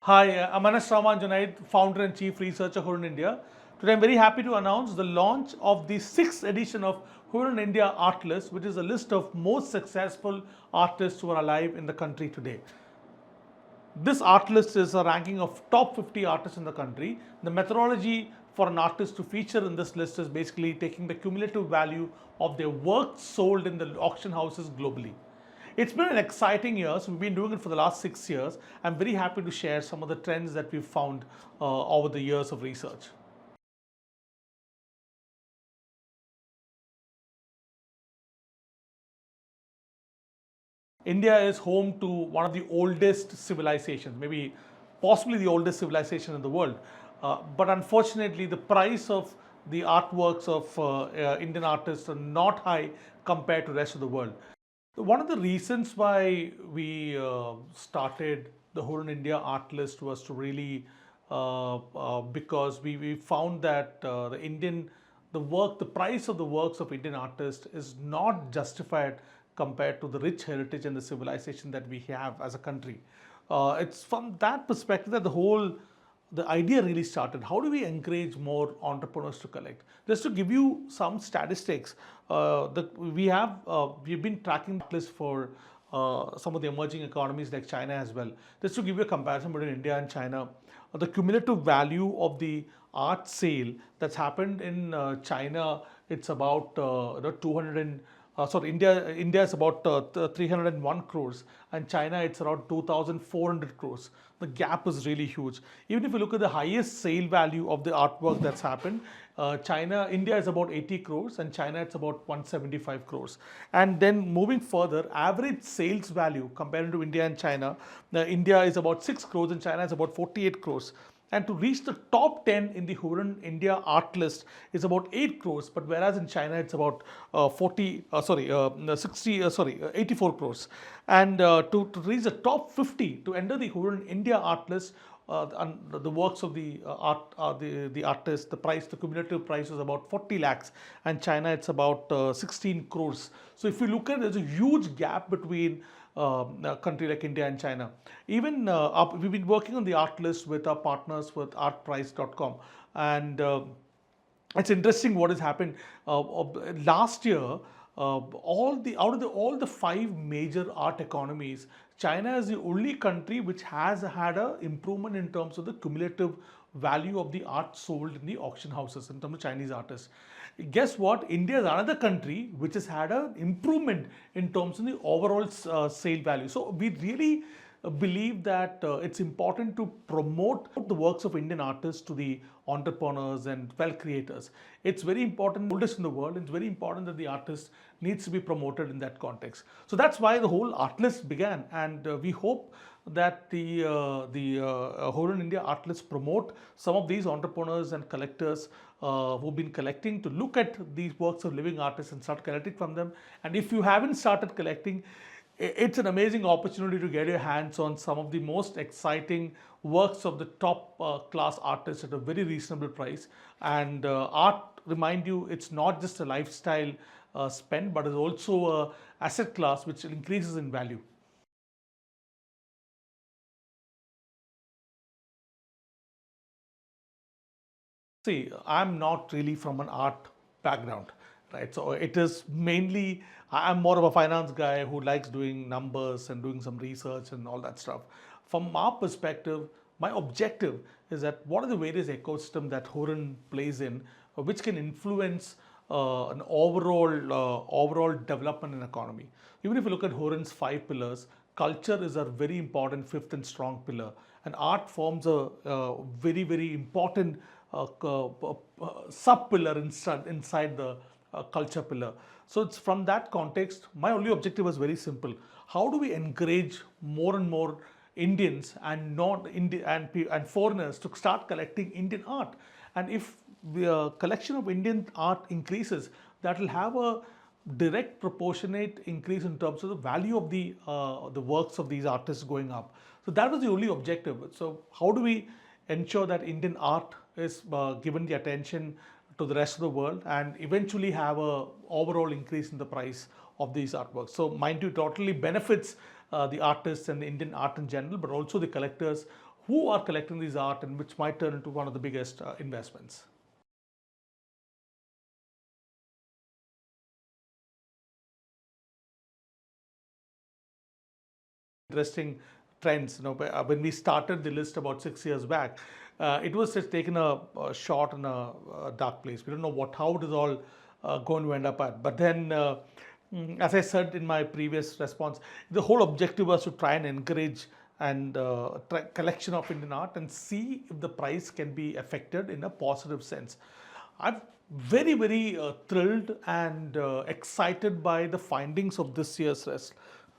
Hi, I'm Rahman Junaid, founder and chief researcher Hurun India. Today I'm very happy to announce the launch of the 6th edition of Hurun India Art List, which is a list of most successful artists who are alive in the country today. This art list is a ranking of top 50 artists in the country. The methodology for an artist to feature in this list is basically taking the cumulative value of their work sold in the auction houses globally. It's been an exciting year, so we've been doing it for the last 6 years. I'm very happy to share some of the trends that we've found over the years of research. India is home to one of the oldest civilizations, maybe possibly the oldest civilization in the world. But unfortunately, the price of the artworks of Indian artists are not high compared to the rest of the world. One of the reasons why we started the Hurun India Art List was to really because we found that the price of the works of Indian artists is not justified compared to the rich heritage and the civilization that we have as a country. It's from that perspective that the idea really started. How do we encourage more entrepreneurs to collect? Just to give you some statistics, we've been tracking this for some of the emerging economies like China as well. Just to give you a comparison between India and China, the cumulative value of the art sale that's happened in China, it's about 200 sorry, India is about 301 crores, and China it's around 2,400 crores. The gap is really huge. Even if you look at the highest sale value of the artwork that's happened, India is about 80 crores, and China it's about 175 crores. And then moving further, average sales value compared to India and China, India is about 6 crores and China is about 48 crores. And to reach the top 10 in the Hurun India Art List is about 8 crores, but whereas in China it's about 84 crores. And to reach the top 50, to enter the Hurun India Art List, and the works of the artist, the cumulative price is about 40 lakhs, and China it's about 16 crores. So if you look at it, there's a huge gap between a country like India and China. Even we've been working on the art list with our partners with artprice.com, and it's interesting what has happened. Last year, all the five major art economies, China is the only country which has had an improvement in terms of the cumulative value of the art sold in the auction houses in terms of Chinese artists. Guess what? India is another country which has had an improvement in terms of the overall sale value. So we really believe that it's important to promote the works of Indian artists to the entrepreneurs and wealth creators. It's very important, oldest in the world, it's very important that the artist needs to be promoted in that context. So that's why the whole art list began, and we hope that the Hurun India Art List promote some of these entrepreneurs and collectors who've been collecting to look at these works of living artists and start collecting from them. And if you haven't started collecting, it's an amazing opportunity to get your hands on some of the most exciting works of the top class artists at a very reasonable price. And art, remind you, it's not just a lifestyle spend, but is also an asset class which increases in value. See, I'm not really from an art background, right? So it is mainly, I'm more of a finance guy who likes doing numbers and doing some research and all that stuff. From our perspective, my objective is that what are the various ecosystems that Hurun plays in, which can influence an overall development in economy. Even if you look at Hurun's five pillars, culture is a very important fifth and strong pillar, and art forms a very important sub pillar inside the culture pillar. So it's from that context, my only objective was very simple. How do we encourage more and more Indians and not Indi- and foreigners to start collecting Indian art? And if the collection of Indian art increases, that will have a direct proportionate increase in terms of the value of the works of these artists going up. So that was the only objective. So how do we ensure that Indian art is given the attention to the rest of the world and eventually have a overall increase in the price of these artworks? So mind you, it totally benefits the artists and the Indian art in general, but also the collectors who are collecting these art and which might turn into one of the biggest investments. Interesting trends. When we started the list about 6 years back, it was just taken a shot in a dark place. We don't know how it is all going to end up at. But then, as I said in my previous response, the whole objective was to try and encourage and collection of Indian art and see if the price can be affected in a positive sense. I'm very, very thrilled and excited by the findings of this year's list.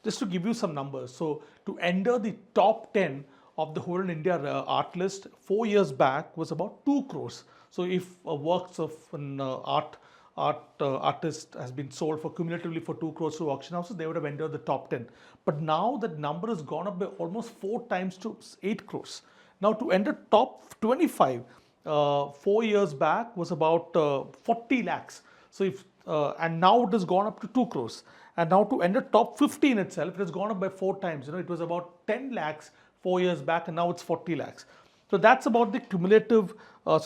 Just to give you some numbers, so to enter the top 10 of the Hurun India Art List 4 years back was about 2 crores. So if works of an artist has been sold for cumulatively for 2 crores to auction houses, they would have entered the top 10. But now that number has gone up by almost 4 times to 8 crores. Now to enter top 25, 4 years back was about 40 lakhs. So if and now it has gone up to 2 crores. And now to enter top 50 in itself, it has gone up by 4 times. It was about 10 lakhs 4 years back, and now it's 40 lakhs. So that's about the cumulative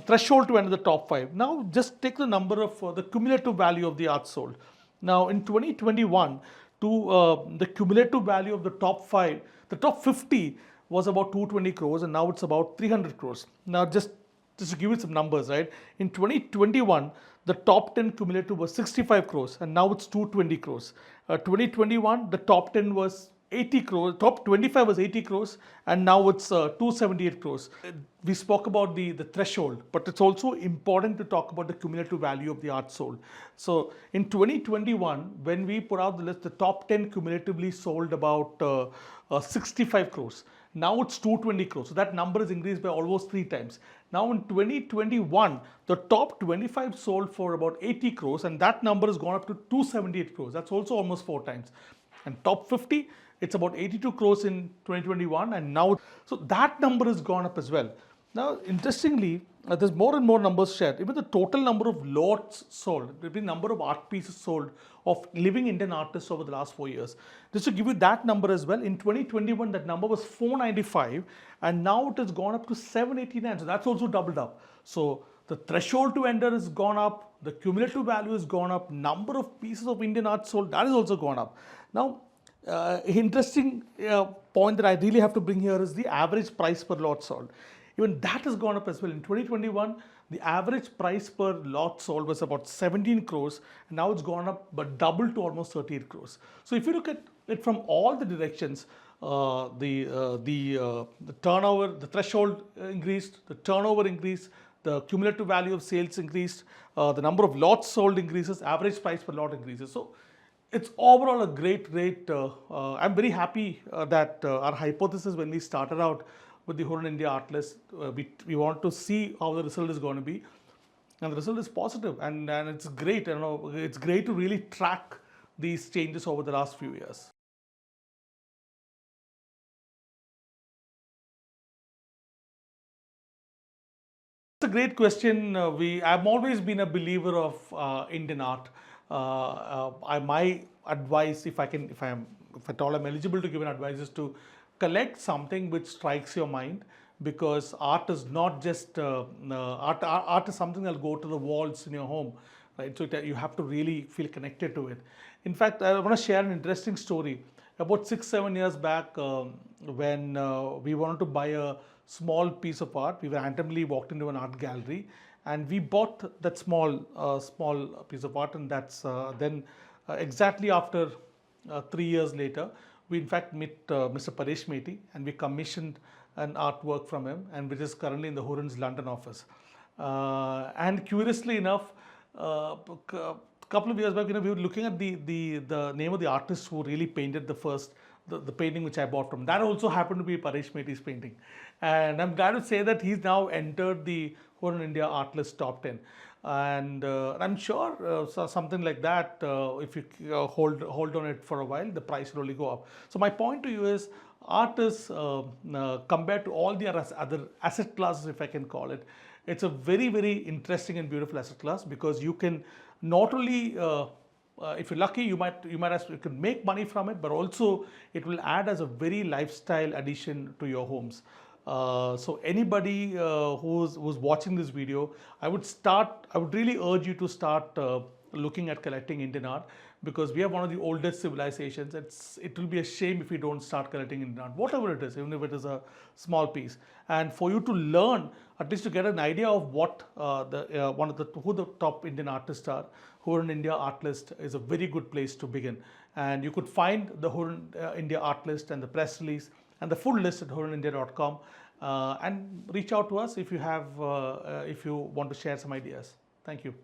threshold to enter the top 5. Now just take the number of the cumulative value of the art sold. Now in 2021, the cumulative value of the top 5, the top 50 was about 220 crores, and now it's about 300 crores. Now just to give you some numbers, right? In 2021, the top 10 cumulative was 65 crores, and now it's 220 crores. 2021, the top 10 was 80 crores, top 25 was 80 crores, and now it's 278 crores. We spoke about the threshold, but it's also important to talk about the cumulative value of the art sold. So in 2021, when we put out the list, the top 10 cumulatively sold about 65 crores. Now it's 220 crores. So that number is increased by almost 3 times. Now in 2021, the top 25 sold for about 80 crores, and that number has gone up to 278 crores. That's also almost 4 times. And top 50, it's about 82 crores in 2021, and now, so that number has gone up as well. Now, interestingly, there's more and more numbers shared. Even the total number of lots sold, the number of art pieces sold of living Indian artists over the last 4 years. Just to give you that number as well, in 2021, that number was 495, and now it has gone up to 789. So that's also doubled up. So the threshold to enter has gone up, the cumulative value has gone up, number of pieces of Indian art sold, that has also gone up. Now, interesting point that I really have to bring here is the average price per lot sold. Even that has gone up as well. In 2021, the average price per lot sold was about 17 crores, and now it's gone up but doubled to almost 38 crores. So if you look at it from all the directions, the turnover, the threshold increased, the turnover increased, the cumulative value of sales increased, the number of lots sold increases, average price per lot increases. So it's overall a great rate. I'm very happy that our hypothesis when we started out with the Hurun India Art List, we want to see how the result is going to be, and the result is positive, and it's great. It's great to really track these changes over the last few years. It's a great question. I've always been a believer of Indian art. My advice, if at all I'm eligible to give an advice, is to collect something which strikes your mind, because art is not just art is something that'll go to the walls in your home, right? So you have to really feel connected to it. In fact, I want to share an interesting story. About 6-7 years back, when we wanted to buy a small piece of art, we randomly walked into an art gallery, and we bought that small piece of art, and that's then exactly after 3 years later, we in fact met Mr. Paresh Meti, and we commissioned an artwork from him, and which is currently in the Hurun's London office. And curiously enough, a couple of years back, we were looking at the name of the artist who really painted the painting which I bought from. That also happened to be Paresh Meti's painting. And I'm glad to say that he's now entered the Hurun India Art List top 10. And I'm sure something like that, if you hold on it for a while, the price will only go up. So my point to you is, art is, compared to all the other asset classes, if I can call it, it's a very, very interesting and beautiful asset class, because you can not only, if you're lucky, you can make money from it, but also it will add as a very lifestyle addition to your homes. So anybody who's watching this video, I would really urge you to start looking at collecting Indian art, because we are one of the oldest civilizations. It will be a shame if we don't start collecting Indian art, whatever it is, even if it is a small piece. And for you to learn, at least to get an idea of what who the top Indian artists are, Hurun India Art List is a very good place to begin. And you could find the Hurun India Art List and the press release and the full list at hurunindia.com, and reach out to us if you want to share some ideas. Thank you.